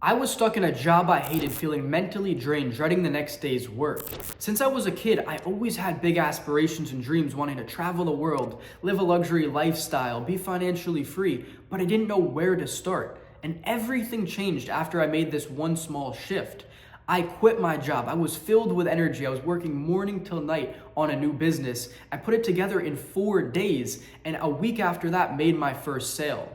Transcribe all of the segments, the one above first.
I was stuck in a job I hated, feeling mentally drained, dreading the next day's work. Since I was a kid, I always had big aspirations and dreams, wanting to travel the world, live a luxury lifestyle, be financially free, but I didn't know where to start. And everything changed after I made this one small shift. I quit my job. I was filled with energy. I was working morning till night on a new business. I put it together in 4 days, and a week after that made my first sale.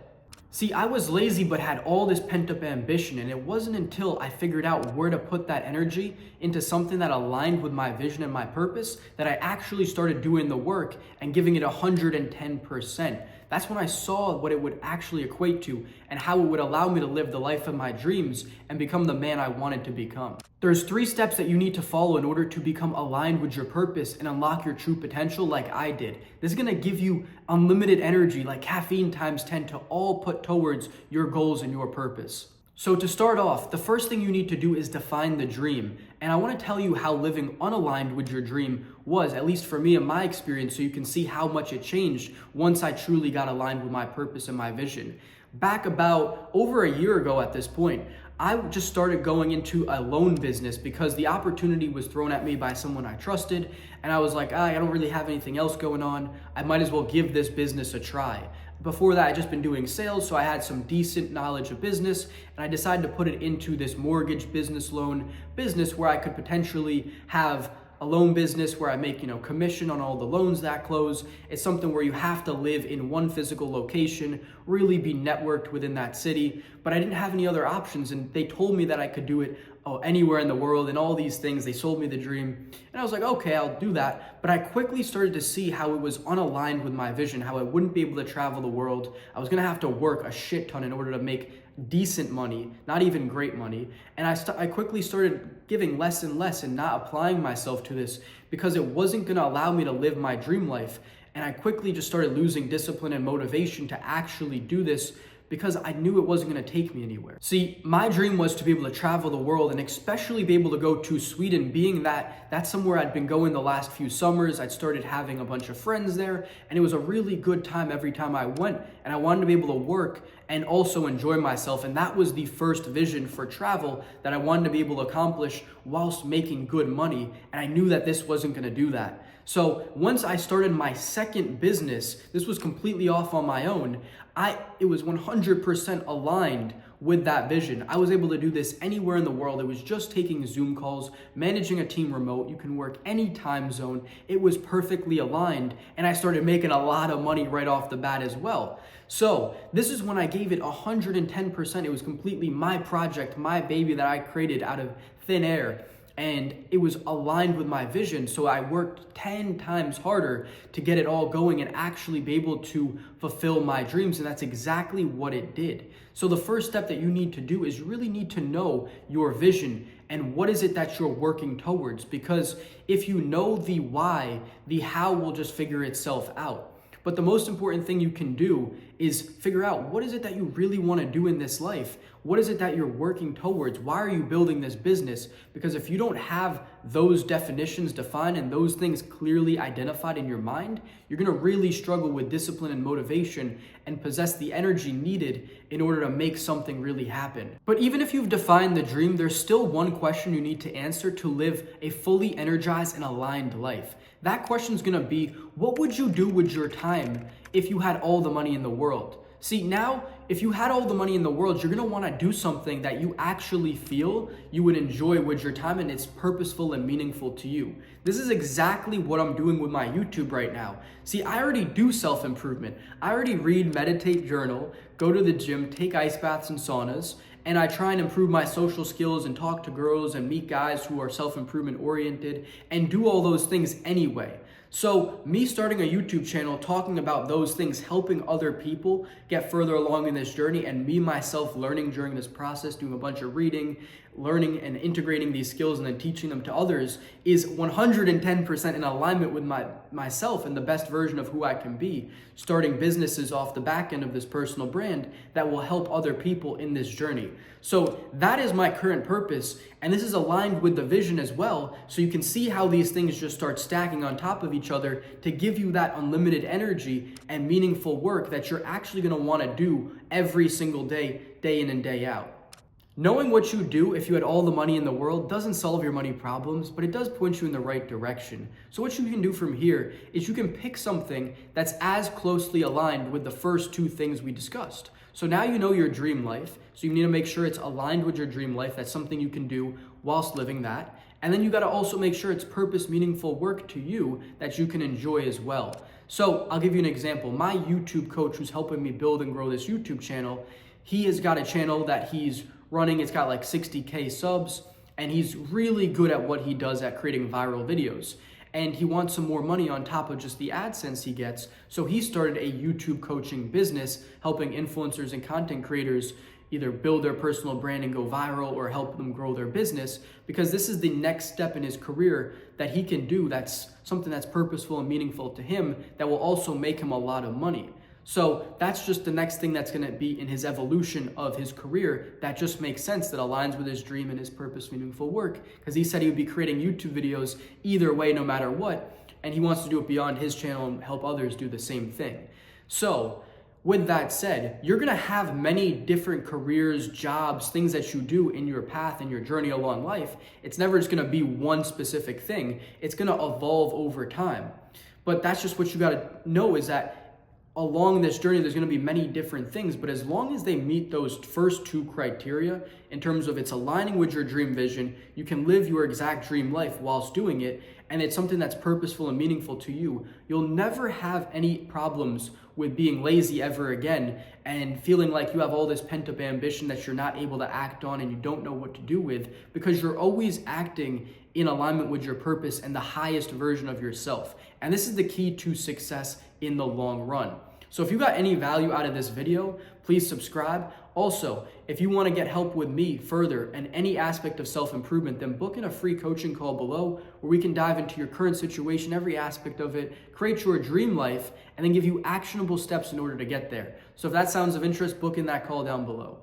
See, I was lazy but had all this pent up ambition, and it wasn't until I figured out where to put that energy into something that aligned with my vision and my purpose that I actually started doing the work and giving it 110%. That's when I saw what it would actually equate to and how it would allow me to live the life of my dreams and become the man I wanted to become. There's 3 steps that you need to follow in order to become aligned with your purpose and unlock your true potential like I did. This is gonna give you unlimited energy like caffeine times 10 to all put towards your goals and your purpose. So to start off, the first thing you need to do is define the dream. And I want to tell you how living unaligned with your dream was, at least for me in my experience, so you can see how much it changed once I truly got aligned with my purpose and my vision. Back about over a year ago at this point, I just started going into a loan business because the opportunity was thrown at me by someone I trusted. And I was like, I don't really have anything else going on. I might as well give this business a try. Before that, I'd just been doing sales, so I had some decent knowledge of business, and I decided to put it into this mortgage business loan business where I could potentially have a loan business where I make, commission on all the loans that close. It's something where you have to live in one physical location, really be networked within that city, but I didn't have any other options, and they told me that I could do it anywhere in the world and all these things. They sold me the dream, and I was like, okay, I'll do that. But I quickly started to see how it was unaligned with my vision, how I wouldn't be able to travel the world. I was gonna have to work a shit ton in order to make decent money, not even great money. And I quickly started giving less and less and not applying myself to this because it wasn't gonna allow me to live my dream life. And I quickly just started losing discipline and motivation to actually do this because I knew it wasn't gonna take me anywhere. See, my dream was to be able to travel the world and especially be able to go to Sweden, being that that's somewhere I'd been going the last few summers. I'd started having a bunch of friends there, and it was a really good time every time I went, and I wanted to be able to work and also enjoy myself. And that was the first vision for travel that I wanted to be able to accomplish whilst making good money, and I knew that this wasn't gonna do that. So once I started my second business, this was completely off on my own. It was 100% aligned with that vision. I was able to do this anywhere in the world. It was just taking Zoom calls, managing a team remote. You can work any time zone. It was perfectly aligned, and I started making a lot of money right off the bat as well. So this is when I gave it 110%. It was completely my project, my baby that I created out of thin air. And it was aligned with my vision. So I worked 10 times harder to get it all going and actually be able to fulfill my dreams. And that's exactly what it did. So the first step that you need to do is you really need to know your vision and what is it that you're working towards. Because if you know the why, the how will just figure itself out. But the most important thing you can do is figure out what is it that you really want to do in this life? What is it that you're working towards? Why are you building this business? Because if you don't have those definitions defined and those things clearly identified in your mind, you're going to really struggle with discipline and motivation and possess the energy needed in order to make something really happen. But even if you've defined the dream, there's still one question you need to answer to live a fully energized and aligned life. That question is going to be, what would you do with your time if you had all the money in the world? See, now, if you had all the money in the world, you're going to want to do something that you actually feel you would enjoy with your time and it's purposeful and meaningful to you. This is exactly what I'm doing with my YouTube right now. See, I already do self-improvement. I already read, meditate, journal, go to the gym, take ice baths and saunas, and I try and improve my social skills and talk to girls and meet guys who are self-improvement oriented and do all those things anyway. So me starting a YouTube channel talking about those things, helping other people get further along in this journey, and me myself learning during this process, doing a bunch of reading, learning and integrating these skills and then teaching them to others is 110% in alignment with myself and the best version of who I can be, starting businesses off the back end of this personal brand that will help other people in this journey. So that is my current purpose, and this is aligned with the vision as well, so you can see how these things just start stacking on top of each other to give you that unlimited energy and meaningful work that you're actually going to want to do every single day, day in and day out. Knowing what you do if you had all the money in the world doesn't solve your money problems, but it does point you in the right direction. So what you can do from here is you can pick something that's as closely aligned with the first two things we discussed. So now you know your dream life, so you need to make sure it's aligned with your dream life. That's something you can do whilst living that. And then you got to also make sure it's purpose, meaningful work to you that you can enjoy as well. So I'll give you an example. My YouTube coach who's helping me build and grow this YouTube channel, he has got a channel that he's running. It's got like 60K subs, and he's really good at what he does at creating viral videos. And he wants some more money on top of just the AdSense he gets. So he started a YouTube coaching business, helping influencers and content creators either build their personal brand and go viral or help them grow their business, because this is the next step in his career that he can do. That's something that's purposeful and meaningful to him that will also make him a lot of money. So that's just the next thing that's gonna be in his evolution of his career that just makes sense, that aligns with his dream and his purpose, meaningful work. Because he said he would be creating YouTube videos either way, no matter what, and he wants to do it beyond his channel and help others do the same thing. So with that said, you're gonna have many different careers, jobs, things that you do in your path and your journey along life. It's never just gonna be one specific thing. It's gonna evolve over time. But that's just what you gotta know, is that along this journey, there's gonna be many different things, but as long as they meet those first two criteria, in terms of it's aligning with your dream vision, you can live your exact dream life whilst doing it, and it's something that's purposeful and meaningful to you, you'll never have any problems with being lazy ever again and feeling like you have all this pent-up ambition that you're not able to act on and you don't know what to do with, because you're always acting in alignment with your purpose and the highest version of yourself. And this is the key to success in the long run. So if you got any value out of this video, please subscribe. Also, if you want to get help with me further in any aspect of self-improvement, then book in a free coaching call below where we can dive into your current situation, every aspect of it, create your dream life, and then give you actionable steps in order to get there. So if that sounds of interest, book in that call down below.